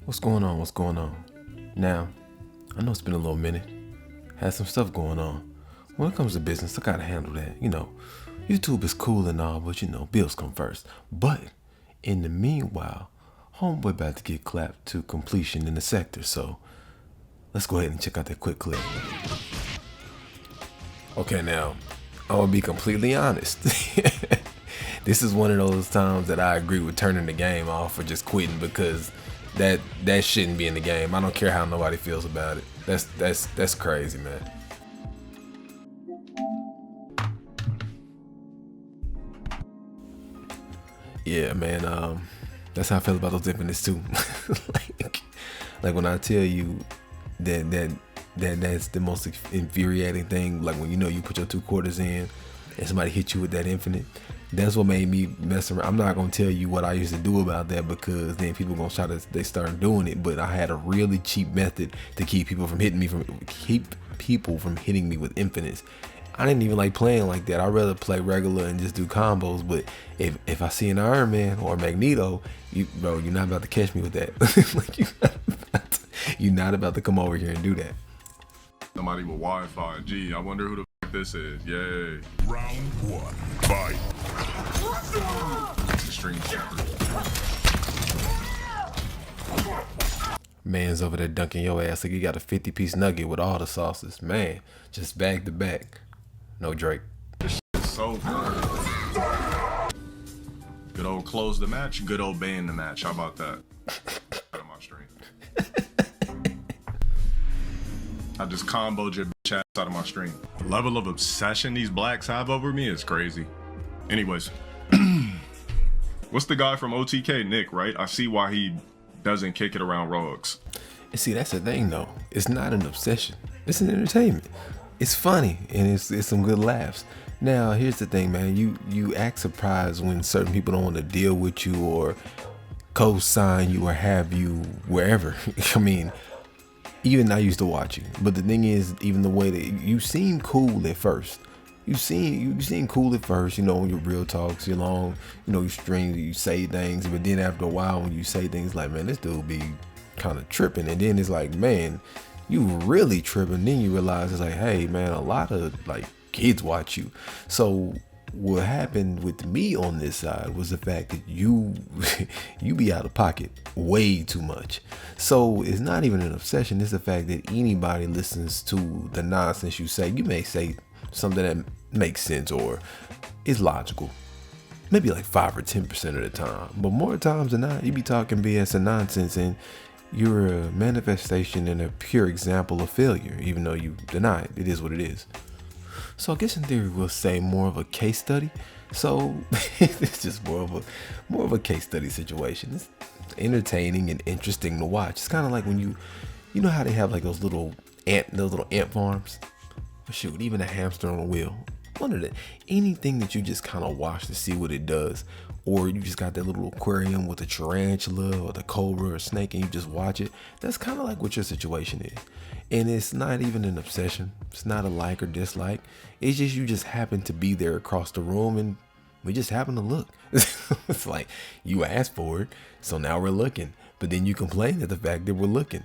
What's going on? What's going on? Now, I know it's been a little minute. Had some stuff going on. When it comes to business, I gotta handle that. YouTube is cool and all, but bills come first. But in the meanwhile, homeboy about to get clapped to completion in the sector. So let's go ahead and check out that quick clip. Okay, now I'm gonna be completely honest. This is one of those times that I agree with turning the game off or just quitting, because that shouldn't be in the game. I don't care how nobody feels about it. That's crazy, man. Yeah, man. That's how I feel about those infinites too. like when I tell you that's the most infuriating thing. Like when you put your 2/4 in and somebody hit you with that infinite. That's what made me mess around. I'm not gonna tell you what I used to do about that, because then people gonna they start doing it. But I had a really cheap method to keep people from hitting me with infinites. I didn't even like playing like that. I'd rather play regular and just do combos. But if I see an Iron Man or Magneto, you're not about to catch me with that. Like you're not about to come over here and do that. Somebody with Wi-Fi. Gee, I wonder who the f this is. Yay. Round one, fight. Extreme. Man's over there dunking your ass like you got a 50-piece nugget with all the sauces. Man, just back to back. No Drake. This shit is so good. Good old close the match, good old ban the match. How about that? Out of my stream. I just comboed your bitch ass out of my stream. The level of obsession these blacks have over me is crazy. Anyways, what's the guy from OTK, Nick, right? I see why he doesn't kick it around Rogues. And see, that's the thing though. It's not an obsession. It's an entertainment. It's funny and it's some good laughs. Now, here's the thing, man. You act surprised when certain people don't want to deal with you or co-sign you or have you wherever. I mean, even I used to watch you, but the thing is, even the way that you seem cool at first. You seem cool at first, your real talks, your long, you stream, you say things, but then after a while, when you say things like, man, this dude be kind of tripping, and then it's like, man, you really tripping. Then you realize it's like, hey, man, a lot of like kids watch you. So what happened with me on this side was the fact that you be out of pocket way too much. So it's not even an obsession. It's the fact that anybody listens to the nonsense you say. You may say something that makes sense or is logical, maybe like 5 or 10% of the time, but more times than not, you be talking BS and nonsense, and you're a manifestation and a pure example of failure, even though you deny it. It is what it is. So I guess in theory we'll say more of a case study. So it's just more of a case study situation. It's entertaining and interesting to watch. It's kind of like when you know how they have like those little ant farms. Shoot, even a hamster on a wheel. One of the anything that you just kind of watch to see what it does, or you just got that little aquarium with a tarantula or the cobra or snake, and you just watch it. That's kind of like what your situation is, and it's not even an obsession. It's not a like or dislike. It's just you just happen to be there across the room, and we just happen to look. It's like you asked for it, so now we're looking. But then you complain at the fact that we're looking.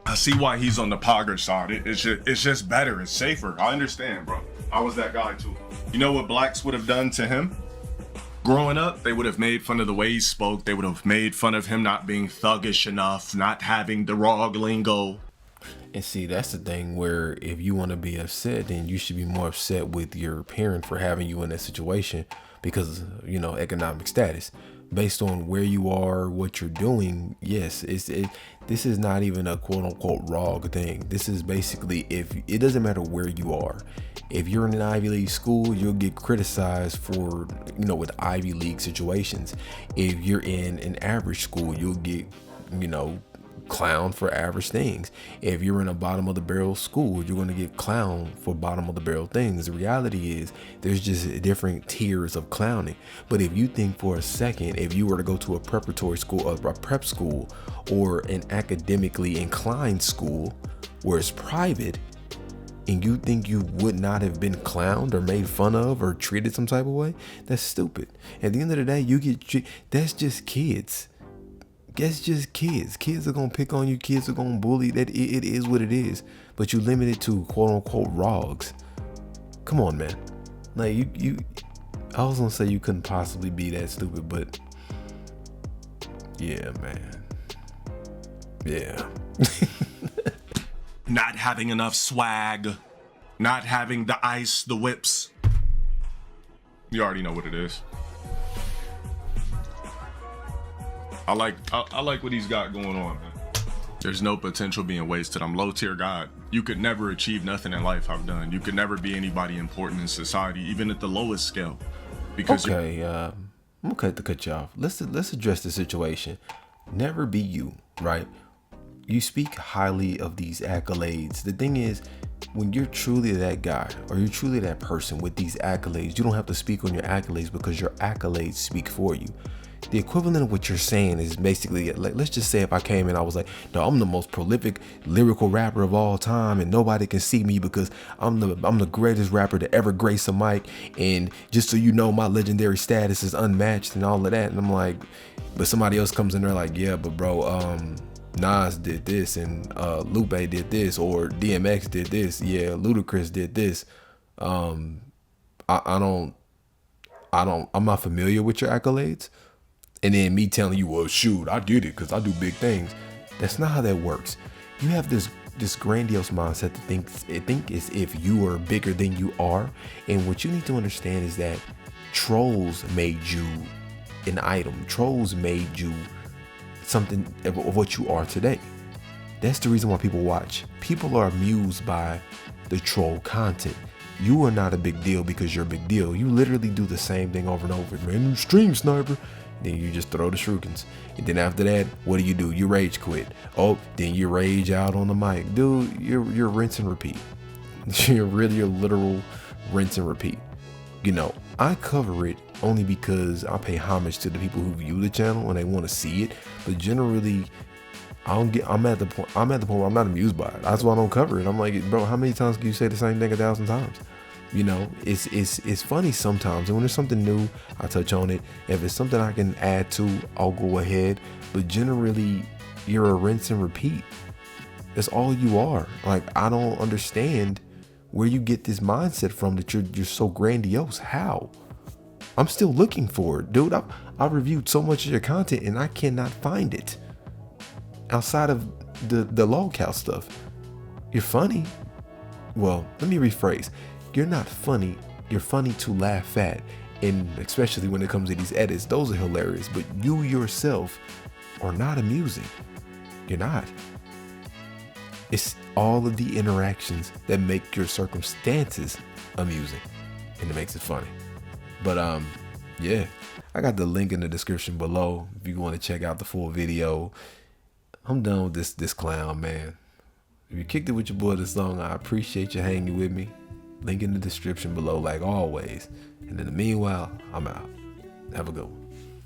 I see why he's on the Pogger side. It's just better. It's safer. I understand, bro. I was that guy too. You know what blacks would have done to him? Growing up, they would have made fun of the way he spoke. They would have made fun of him not being thuggish enough, not having the raw lingo. And see, that's the thing where if you want to be upset, then you should be more upset with your parent for having you in that situation because, economic status. Based on where you are, what you're doing, yes, this is not even a quote unquote raw thing. This is basically, if it doesn't matter where you are. If you're in an Ivy League school, you'll get criticized for, with Ivy League situations. If you're in an average school, you'll get, clown for average things. If you're in a bottom of the barrel school, you're going to get clown for bottom of the barrel things. The reality is there's just different tiers of clowning. But if you think for a second, if you were to go to a preparatory school or a prep school or an academically inclined school where it's private, and you think you would not have been clowned or made fun of or treated some type of way, that's stupid. At the end of the day, that's just kids. That's just kids. Kids are gonna pick on you. Kids are gonna bully. That it is what it is. But you limit it to quote unquote rogs. Come on, man. Like you. I was gonna say you couldn't possibly be that stupid, but yeah, man. Yeah. Not having enough swag, not having the ice, the whips. You already know what it is. I like what he's got going on, man. There's no potential being wasted. I'm LowTierGod. You could never achieve nothing in life I've done. You could never be anybody important in society, even at the lowest scale. Because okay, I'm gonna cut you off. Let's address the situation. Never be you, right? You speak highly of these accolades. The thing is, when you're truly that guy or you're truly that person with these accolades, you don't have to speak on your accolades because your accolades speak for you. The equivalent of what you're saying is basically, like, let's just say if I came and I was like, no, I'm the most prolific lyrical rapper of all time and nobody can see me because I'm the greatest rapper to ever grace a mic, and just so you know, my legendary status is unmatched and all of that. And I'm like, but somebody else comes in there like, yeah, but bro, Nas did this and Lupe did this, or DMX did this, yeah, Ludacris did this. I'm not familiar with your accolades. And then me telling you, well, shoot, I did it because I do big things. That's not how that works. You have this grandiose mindset to think as if you are bigger than you are. And what you need to understand is that trolls made you an item. Trolls made you something of what you are today. That's the reason why people watch. People are amused by the troll content. You are not a big deal because you're a big deal. You literally do the same thing over and over. Man, you stream sniper. Then you just throw the shurikens. And then after that, what do? You rage quit. Oh, then you rage out on the mic. Dude, you're rinse and repeat. You're really a literal rinse and repeat. You know, I cover it only because I pay homage to the people who view the channel and they want to see it. But generally, I'm at the point where I'm not amused by it. That's why I don't cover it. I'm like, bro, how many times can you say the same thing 1,000 times? You know, it's funny sometimes, and when there's something new, I touch on it. If it's something I can add to, I'll go ahead. But generally, you're a rinse and repeat. That's all you are. Like, I don't understand where you get this mindset from that you're so grandiose. How? I'm still looking for it, dude. I've reviewed so much of your content and I cannot find it outside of the lolcow stuff. You're funny. Well, let me rephrase. You're not funny. You're funny to laugh at, and especially when it comes to these edits, those are hilarious. But you yourself are not amusing. You're not. It's all of the interactions that make your circumstances amusing, and it makes it funny. But yeah, I got the link in the description below if you want to check out the full video. I'm done with this clown, man. If you kicked it with your boy this long, I appreciate you hanging with me. Link in the description below, like always. And in the meanwhile, I'm out. Have a good one.